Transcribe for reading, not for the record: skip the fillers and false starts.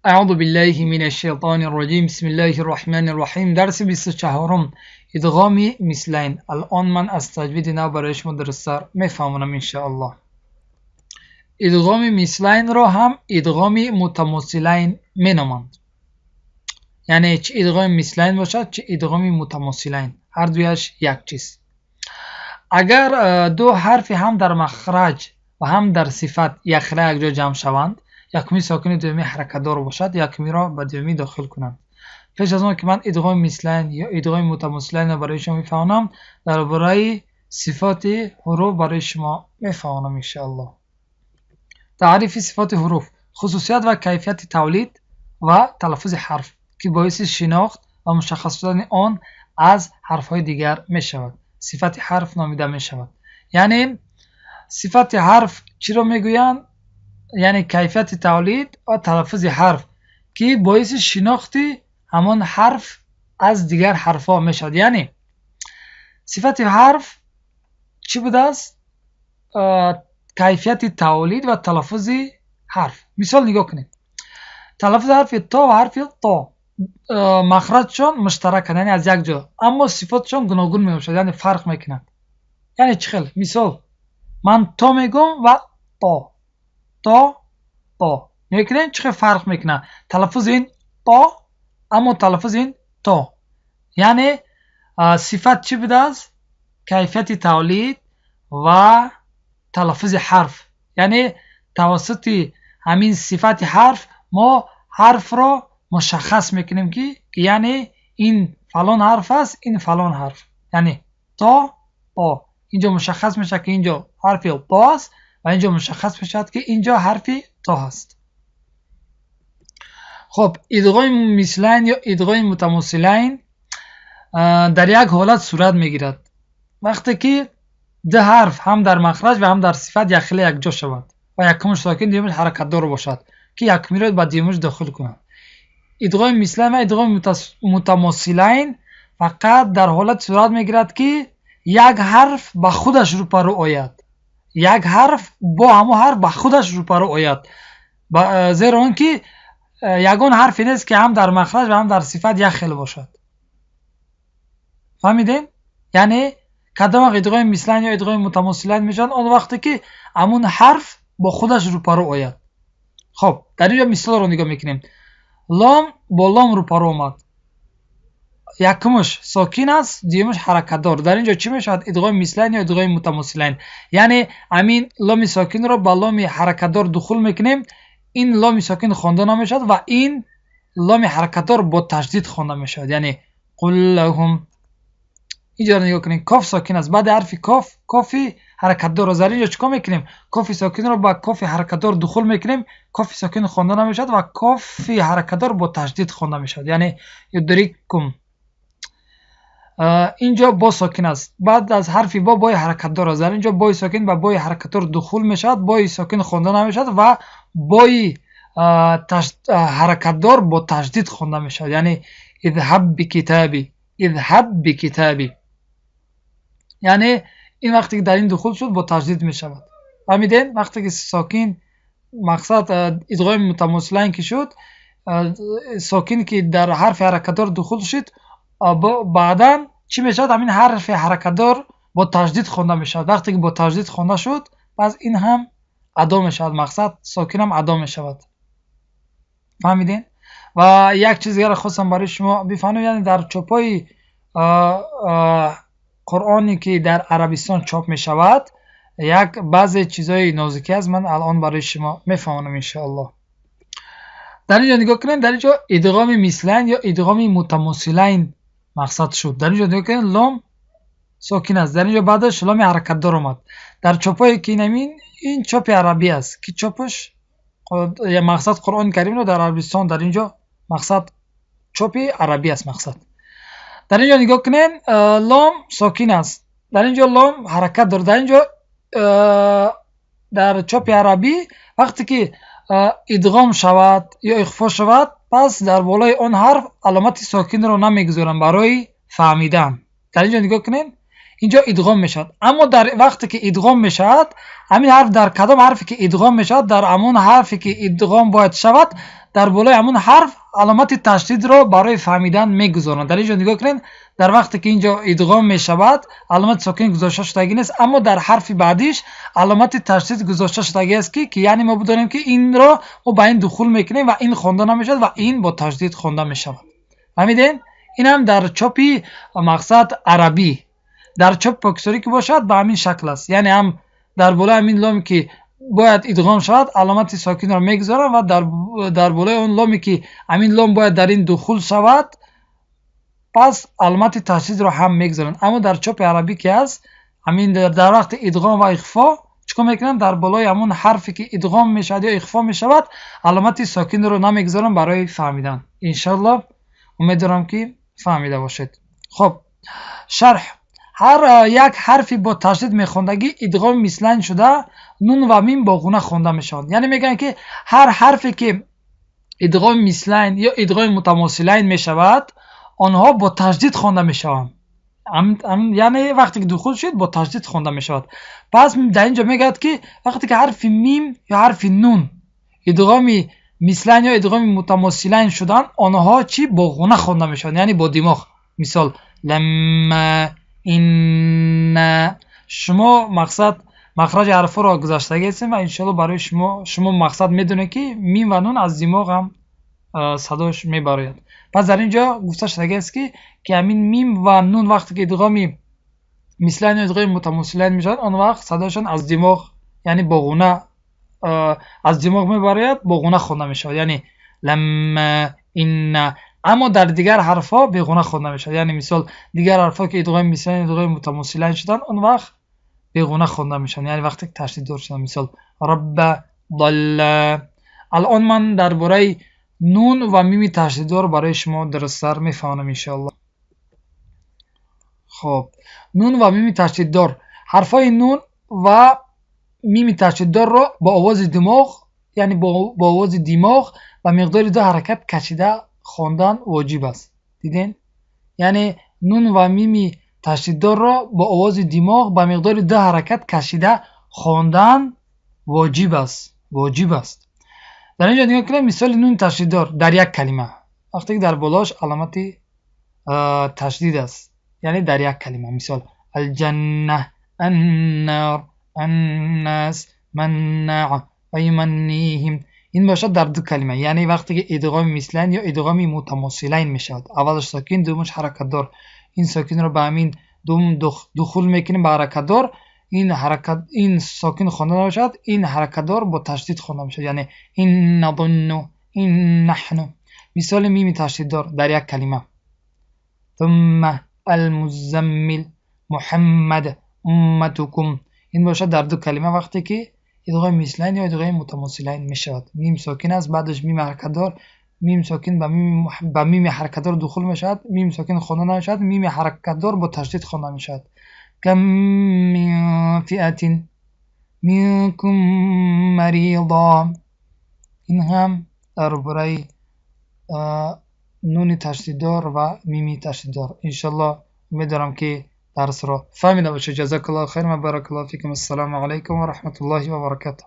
اعوذ بالله من الشیطان الرجیم بسم الله الرحمن الرحیم. درس 24 ادغام مثلین. الان من از تجوید نو برای شما درست‌تر میفهمونم ان شاء الله. ادغام مثلین را هم ادغام متماثلین مینامند. یعنی چه ادغام مثلین باشد چه ادغام متماثلین، هر دویش یک چیز. اگر دو حرف هم در مخرج و هم در صفت یک جا جمع شوند، یکمی ساکن دومی حرکت دار باشد، یکمی را به دومی داخل کنند. پیش از آن که من ادغام مثلین یا ادغام متماثلین برای شما میفهمم، درباره صفات حروف برای شما میفهمم ان شاء الله. تعریف صفات حروف: خصوصیت و کیفیت تولید و تلفظ حرف که باعث شناخت و مشخص شدن آن از حرف های دیگر می شود. صفت حرف نامیده می شود. یعنی صفت حرف چی را می گویند؟ یعنی کیفیت تولید و تلفظ حرف که باعث شناختی همان حرف از دیگر حرف ها می شود. یعنی صفت حرف چی بوده است؟ کیفیت تولید و تلفظ حرف. مثال نگاه کنید. تلفظ حرف تا و حرف تا مخرجشون مشترک، یعنی از یک جا، اما صفاتشون گوناگون می باشد، یعنی فرق میکنند. یعنی چه خیلی؟ مثال من تا میگم و تا میکنین چه فرق میکنه؟ تلفظ این تا اما تلفظ این تا. یعنی صفت چی بوده است؟ کیفیت تولید و تلفظ حرف. یعنی توسط همین صفت حرف ما حرف را مشخص میکنیم که یعنی این فلان حرف است، این فلان حرف. یعنی تا اینجا مشخص میشه که اینجا حرف تا است و اینجا مشخص میشه که اینجا حرف تا هست. خب ادغام مثلین یا ادغام متماثلین در یک حالت صورت میگیرد وقتی که ده حرف هم در مخرج و هم در صفت یک جا شود و یکمش ساکن دیگرش حرکت دار باشد که یکمی را به دیگرش داخل کنند. ادغام مثلین و ادغام متماثلین فقط در حالت صورت میگیرد که یک حرف به خودش روبرو آید، یک حرف با همو حرف به خودش روبرو آید، زیرا اون که یگان حرفی نیست که هم در مخرج و هم در صفت یک خیل باشد. فهمیدین؟ یعنی کدام ادغام مثلین یا ادغام متماثلین میشن اون وقتی که همون حرف با خودش روبرو آید. خب در اینجا مثال رو نگاه میکنیم. لام با لام روبرو آمد، یکمش ساکن است دیگرش حرکت دار. در اینجا چی میشود؟ ادغام مثلین یا ادغام متماثلین. یعنی همین لام ساکن رو با لام حرکت دار دخول میکنیم، این لام ساکن خوانده نمیشود و این لام حرکت دار با تشدید خوانده میشود. یعنی قل لهم. اینجا نگاه کنید، کاف ساکن است، بعد حرف کافی حرکت دار. از اینجا چیکار میکنیم؟ کافی ساکن رو با کافی حرکت دار دخول میکنیم، کافی ساکن خوانده نمیشود و کافی حرکت دار با تشدید خوانده میشود. یعنی یدریکم. اینجا با ساکن است، بعد از حرف با حرکت دار است. در اینجا با ساکن با بای حرکت دار دخول میشود، با ساکن خوانده نمیشود و بای حرکت دار با تشدید خوانده میشود. یعنی اذهب بکتابی. یعنی این وقتی که در این دخول شد با تشدید میشود. فهمیدین؟ وقتی که ساکن مقصد ادغام متماثلین که شد، ساکن که در حرف حرکت دار دخول شد بعدا چی میشود؟ همین حرف حرکت دار با تشدید خونده میشود. وقتی که با تشدید خونده شد پس این هم ادا میشود، مقصد ساکن هم ادا میشود. فهمیدین؟ و یک چیز دیگر خواستم برای شما بفهمونم. یعنی در چاپای قرآنی که در عربستان چاپ میشود یک بعضی چیزای نازکی از من الان برای شما میفهمونم ان شاء الله. در اینجا نگاه کنید، در اینجا ادغام مثلین یا ادغام متماثلین مقصد شد. در اینجا نگاه کنید، لام ساکن است، در اینجا بعدش لام حرکت دار اومد. در چاپایی که این چاپ عربی است که چاپش یا مقصد قرآن کریم رو در عربستان، در اینجا مقصد چاپ عربی است. مقصد در اینجا نگاه کنید، لام ساکن است، در اینجا لام حرکت دار. در اینجا در چاپ عربی وقتی که ادغام شود یا اخفا شود پس در بالای اون حرف علامت ساکن رو نمیگذارن برای فهمیدن. در اینجا نگاه کنین، اینجا ادغام میشود. اما در وقتی که ادغام میشود، همین حرف در کدام حرفی که ادغام میشود، در همون حرفی که ادغام باید شود، در بالای همون حرف علامت تشدید رو برای فهمیدن میگذارند. در اینجا نگاه کنید، در وقتی که اینجا ادغام میشود علامت ساکن گذاشته شدگی نیست، اما در حرف بعدیش علامت تشدید گذاشته شدگی است که یعنی ما بدانیم که این رو ما با این دخول میکنیم و این خوانده نمیشود و این با تشدید خوانده میشود. فهمیدین؟ این هم در چاپی مقصد عربی. در چاپ پاکستانی که باشد به همین شکل است، یعنی هم در بالای همین لامی که باید ادغام شود علامت ساکن را میگذارم و در بالای اون لامی که همین لام باید در این دخول شود پس علامت تشدید را هم میگذارن. اما در چاپ عربی که است، همین در وقت ادغام و اخفا چیکار میکنن؟ در بالای همون حرفی که ادغام میشود یا اخفا میشود علامت ساکن رو نمیگذارن برای فهمیدن. انشالله امیدوارم که فهمیده باشید. خب شرح: هر یک حرفی با تشدید میخوندگی ادغام مثلین شده نون و میم با غنه خونده میشود. یعنی میگن که هر حرفی که ادغام مثلین یا ادغام متماثلین میشود آنها با تشدید خوانده میشوند. یعنی وقتی که دخول شد با تشدید خوانده میشود. پس در اینجا میگه که وقتی که حرف میم یا حرف نون ادغام مثلین یا ادغام متماثلین شدن آنها چی؟ با غنه خوانده میشوند، یعنی با دماغ. مثال لما این. شما مقصد مخرج حرفا را گذاشته هستیم و انشالله برای شما مقصد میدونه که میم و نون از دماغ هم صداش میبراید. پس در اینجا گفته شده است که همین میم و نون وقتی که ادغام مثلین یا ادغام متماثلین میشن آن وقت صداشون از دماغ یعنی با غنه از دماغ میبراید، با غنه خوانده میشه، یعنی لما این. اما در دیگر حرفا به غنه خوانده میشه، یعنی مثال دیگر حرفا که ادغام مثلین ادغام متماثلین شدن آن وقت به غنه خوانده میشن، یعنی وقتی که تشدید دار شدن. مثال رب ضل. الان من درباره نون و میم تشدید دار برای شما درست‌تر میفهمم انشاءالله. خب نون و میم تشدید دار، حرفای نون و میم تشدید دار رو با آواز دماغ یعنی با آواز دماغ و مقدار 2 حرکت کشیده خواندن واجب است. دیدین؟ یعنی نون و میم تشدید دار رو با آواز دماغ با مقدار 2 حرکت کشیده خواندن واجب است. در اینجا نگاه کنیم، مثال نون تشدید دار در یک کلمه وقتی که در بالاش علامت تشدید است، یعنی در یک کلمه. مثال الجنه، النار، الناس، منع و یمنیهم. این باشد در 2 کلمه، یعنی وقتی که ادغام مثلین یا ادغام متماثلین میشود اولش ساکن دومش حرکت دار، این ساکن رو به همین دوم دخول میکنیم به حرکت دار، این ساکن خوانده نباشد، این حرکت دار با تشدید خوانده میشود، یعنی این نظن، این نحن. مثال میم تشدید دار در یک کلمه ثم المزمل، محمد، امتكم. این باشد در 2 کلمه وقتی که ادغام مثلین یا ادغام متماثلین میشود. میم ساکن است بعدش میم حرکت دار، میم ساکن با میم حرکت دار دخول میشود، میم ساکن خوانده نمیشود، میم حرکت دار با تشدید خوانده میشود. کم من فئة منکم مریضا. این هم درباره نون تشدید دار و میم تشدید دار. انشالله امیدوارم که درس را فهمیده باشید. جزاک الله خیر و بارک الله فیکم. السلام علیکم و رحمت الله و برکاته.